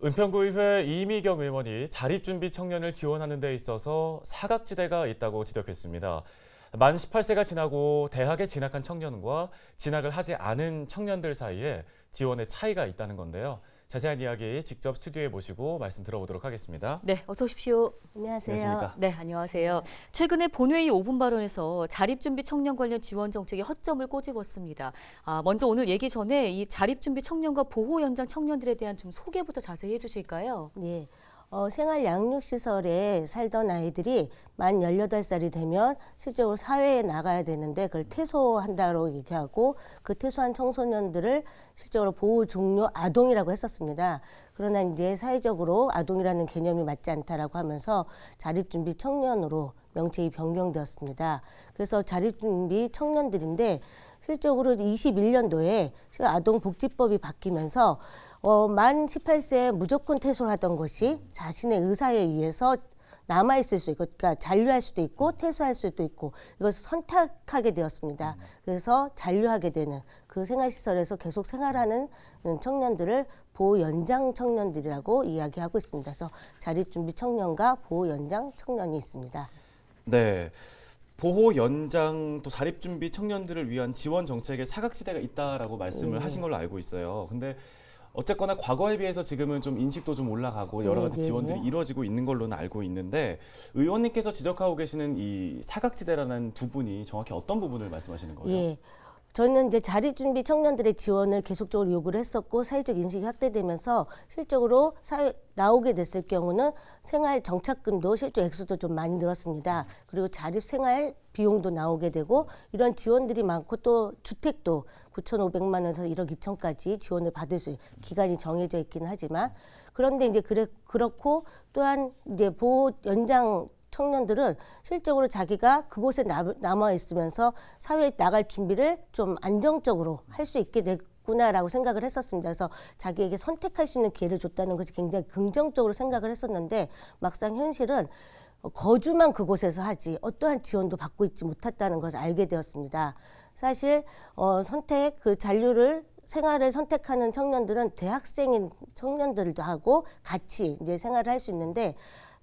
은평구의회 이미경 의원이 자립준비 청년을 지원하는 데 있어서 사각지대가 있다고 지적했습니다. 만 18세가 지나고 대학에 진학한 청년과 진학을 하지 않은 청년들 사이에 지원의 차이가 있다는 건데요. 자세한 이야기 직접 스튜디오에 모시고 말씀 들어보도록 하겠습니다. 네, 어서 오십시오. 안녕하세요. 안녕하십니까? 네, 안녕하세요. 최근에 본회의 5분 발언에서 자립준비 청년 관련 지원 정책의 허점을 꼬집었습니다. 먼저 오늘 얘기 전에 이 자립준비 청년과 보호 연장 청년들에 대한 좀 소개부터 자세히 해주실까요? 예. 생활 양육시설에 살던 아이들이 만 18살이 되면 실제로 사회에 나가야 되는데 그걸 퇴소한다고 얘기하고 그 퇴소한 청소년들을 실제로 보호 종료 아동이라고 했었습니다. 그러나 이제 사회적으로 아동이라는 개념이 맞지 않다라고 하면서 자립준비 청년으로 명칭이 변경되었습니다. 그래서 자립준비 청년들인데 실적으로 21년도에 아동복지법이 바뀌면서 만 18세에 무조건 퇴소를 하던 것이 자신의 의사에 의해서 남아있을 수 있고, 그러니까 잔류할 수도 있고 퇴소할 수도 있고 이것을 선택하게 되었습니다. 그래서 잔류하게 되는 그 생활시설에서 계속 생활하는 청년들을 보호 연장 청년들이라고 이야기하고 있습니다. 그래서 자립준비 청년과 보호 연장 청년이 있습니다. 네. 보호 연장 또 자립준비 청년들을 위한 지원 정책에 사각지대가 있다라고 말씀을 하신 걸로 알고 있어요. 근데 어쨌거나 과거에 비해서 지금은 좀 인식도 좀 올라가고 여러 가지 지원들이 이루어지고 있는 걸로는 알고 있는데 의원님께서 지적하고 계시는 이 사각지대라는 부분이 정확히 어떤 부분을 말씀하시는 거예요? 예. 저는 이제 자립준비 청년들의 지원을 계속적으로 요구를 했었고 사회적 인식이 확대되면서 실적으로 나오게 됐을 경우는 생활 정착금도 실제 액수도 좀 많이 늘었습니다. 그리고 자립생활 비용도 나오게 되고 이런 지원들이 많고 또 주택도 9,500만 원에서 1억 2천까지 지원을 받을 수 기간이 정해져 있기는 하지만 그런데 이제 그렇고 또한 이제 보호 연장 청년들은 실적으로 자기가 그곳에 남아 있으면서 사회에 나갈 준비를 좀 안정적으로 할 수 있게 됐구나라고 생각을 했었습니다. 그래서 자기에게 선택할 수 있는 기회를 줬다는 것이 굉장히 긍정적으로 생각을 했었는데 막상 현실은 거주만 그곳에서 하지 어떠한 지원도 받고 있지 못했다는 것을 알게 되었습니다. 사실 잔류를 생활을 선택하는 청년들은 대학생인 청년들도 하고 같이 이제 생활을 할 수 있는데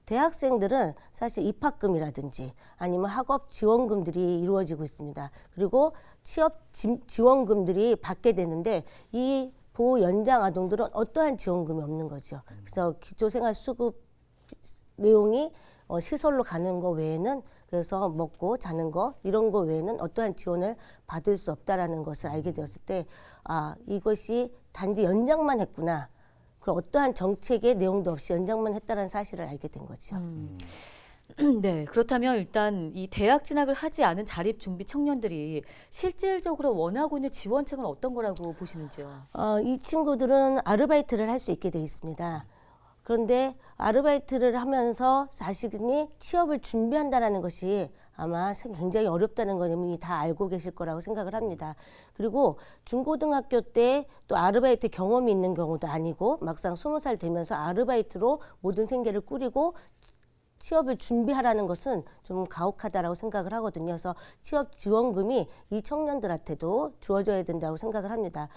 대학생들은 사실 입학금이라든지 아니면 학업 지원금들이 이루어지고 있습니다. 그리고 취업 지원금들이 받게 되는데 이 보호 연장 아동들은 어떠한 지원금이 없는 거죠. 그래서 기초생활수급 내용이 시설로 가는 거 외에는 그래서 먹고 자는 거 이런 거 외에는 어떠한 지원을 받을 수 없다라는 것을 알게 되었을 때 이것이 단지 연장만 했구나. 그 어떠한 정책의 내용도 없이 연장만 했다는 사실을 알게 된 거죠. 네, 그렇다면 일단 이 대학 진학을 하지 않은 자립준비 청년들이 실질적으로 원하고 있는 지원책은 어떤 거라고 보시는지요? 이 친구들은 아르바이트를 할 수 있게 돼 있습니다. 그런데 아르바이트를 하면서 자신이 취업을 준비한다는 것이 아마 굉장히 어렵다는 건 이미 다 알고 계실 거라고 생각을 합니다. 그리고 중고등학교 때 또 아르바이트 경험이 있는 경우도 아니고 막상 20살 되면서 아르바이트로 모든 생계를 꾸리고 취업을 준비하라는 것은 좀 가혹하다라고 생각을 하거든요. 그래서 취업 지원금이 이 청년들한테도 주어져야 된다고 생각을 합니다.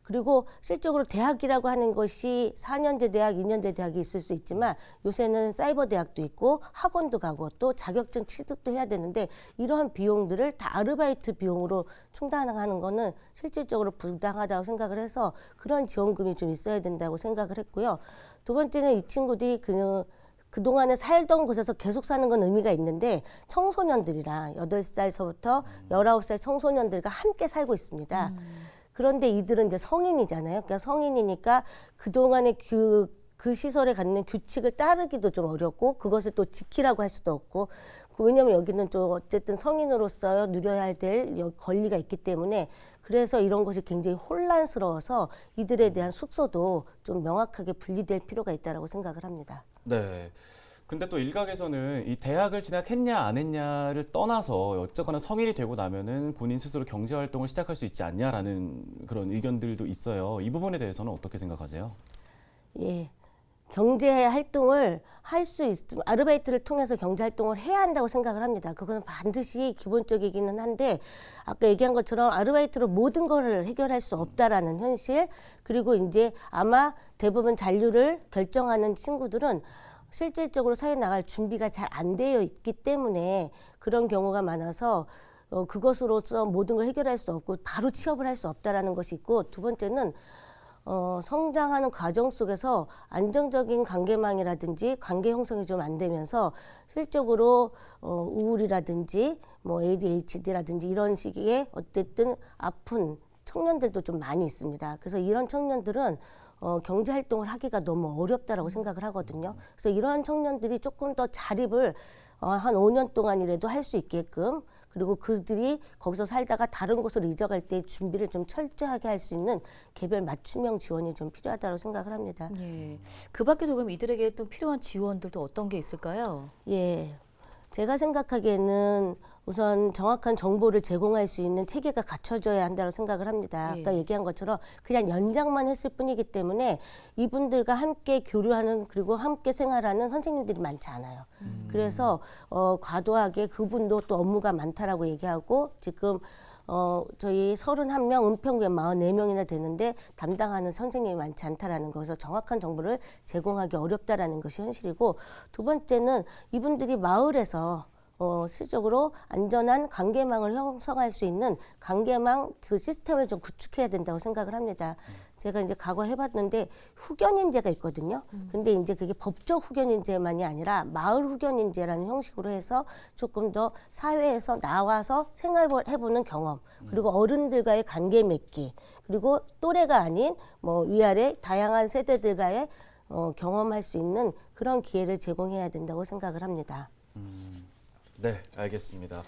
그리고 실적으로 대학이라고 하는 것이 4년제 대학, 2년제 대학이 있을 수 있지만 요새는 사이버 대학도 있고 학원도 가고 또 자격증 취득도 해야 되는데 이러한 비용들을 다 아르바이트 비용으로 충당하는 거는 실질적으로 부당하다고 생각을 해서 그런 지원금이 좀 있어야 된다고 생각을 했고요. 두 번째는 이 친구들이 그동안에 살던 곳에서 계속 사는 건 의미가 있는데 청소년들이랑 8살서부터 19살 청소년들과 함께 살고 있습니다. 그런데 이들은 이제 성인이잖아요. 그러니까 성인이니까 그동안의 그 시설에 갖는 규칙을 따르기도 좀 어렵고 그것을 또 지키라고 할 수도 없고 왜냐하면 여기는 또 어쨌든 성인으로서 누려야 될 권리가 있기 때문에 그래서 이런 것이 굉장히 혼란스러워서 이들에 대한 숙소도 좀 명확하게 분리될 필요가 있다고 생각을 합니다. 네. 근데 또 일각에서는 이 대학을 진학했냐 안 했냐를 떠나서 어쨌거나 성인이 되고 나면은 본인 스스로 경제 활동을 시작할 수 있지 않냐라는 그런 의견들도 있어요. 이 부분에 대해서는 어떻게 생각하세요? 예. 경제 활동을 할 수 있음 아르바이트를 통해서 경제 활동을 해야 한다고 생각을 합니다. 그거는 반드시 기본적이기는 한데 아까 얘기한 것처럼 아르바이트로 모든 거를 해결할 수 없다라는 현실 그리고 이제 아마 대부분 잔류를 결정하는 친구들은 실질적으로 사회 나갈 준비가 잘 안 되어 있기 때문에 그런 경우가 많아서 그것으로서 모든 걸 해결할 수 없고 바로 취업을 할 수 없다라는 것이 있고 두 번째는 성장하는 과정 속에서 안정적인 관계망이라든지 관계 형성이 좀 안 되면서 실적으로 우울이라든지 뭐 ADHD라든지 이런 식의 어쨌든 아픈 청년들도 좀 많이 있습니다. 그래서 이런 청년들은 경제 활동을 하기가 너무 어렵다라고 생각을 하거든요. 그래서 이러한 청년들이 조금 더 자립을 한 5년 동안이라도 할 수 있게끔 그리고 그들이 거기서 살다가 다른 곳으로 이적할 때 준비를 좀 철저하게 할 수 있는 개별 맞춤형 지원이 좀 필요하다고 생각을 합니다. 예. 그 밖에도 그럼 이들에게 또 필요한 지원들도 어떤 게 있을까요? 예. 제가 생각하기에는 우선 정확한 정보를 제공할 수 있는 체계가 갖춰져야 한다고 생각을 합니다. 아까 예. 얘기한 것처럼 그냥 연장만 했을 뿐이기 때문에 이분들과 함께 교류하는 그리고 함께 생활하는 선생님들이 많지 않아요. 그래서 과도하게 그분도 또 업무가 많다라고 얘기하고 지금 저희 31명, 은평구에 44명이나 되는데 담당하는 선생님이 많지 않다라는 거에서 정확한 정보를 제공하기 어렵다라는 것이 현실이고 두 번째는 이분들이 마을에서 실질적으로 안전한 관계망을 형성할 수 있는 관계망 그 시스템을 좀 구축해야 된다고 생각을 합니다. 제가 이제 과거 해봤는데 후견인제가 있거든요. 근데 이제 그게 법적 후견인제만이 아니라 마을 후견인제라는 형식으로 해서 조금 더 사회에서 나와서 생활해보는 경험, 그리고 어른들과의 관계 맺기, 그리고 또래가 아닌 뭐 위아래 다양한 세대들과의 경험할 수 있는 그런 기회를 제공해야 된다고 생각을 합니다. 네, 알겠습니다.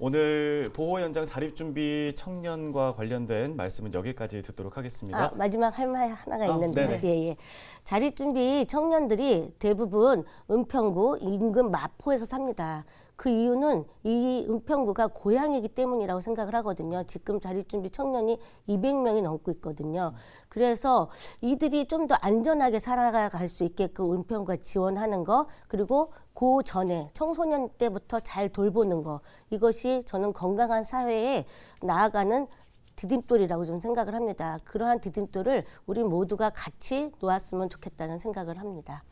오늘 보호 현장 자립 준비 청년과 관련된 말씀은 여기까지 듣도록 하겠습니다. 마지막 할 말 하나가 있는데 네네. 예. 자립 준비 청년들이 대부분 은평구 인근 마포에서 삽니다. 그 이유는 이 은평구가 고향이기 때문이라고 생각을 하거든요. 지금 자립준비 청년이 200명이 넘고 있거든요. 그래서 이들이 좀 더 안전하게 살아갈 수 있게끔 은평구가 지원하는 거 그리고 그 전에 청소년 때부터 잘 돌보는 거 이것이 저는 건강한 사회에 나아가는 디딤돌이라고 좀 생각을 합니다. 그러한 디딤돌을 우리 모두가 같이 놓았으면 좋겠다는 생각을 합니다.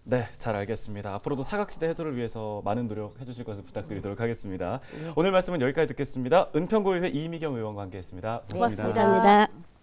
네, 잘 알겠습니다. 앞으로도 사각지대 해소를 위해서 많은 노력해 주실 것을 부탁드리도록 하겠습니다. 오늘 말씀은 여기까지 듣겠습니다. 은평구의회 이미경 의원과 함께했습니다. 고맙습니다. 감사합니다.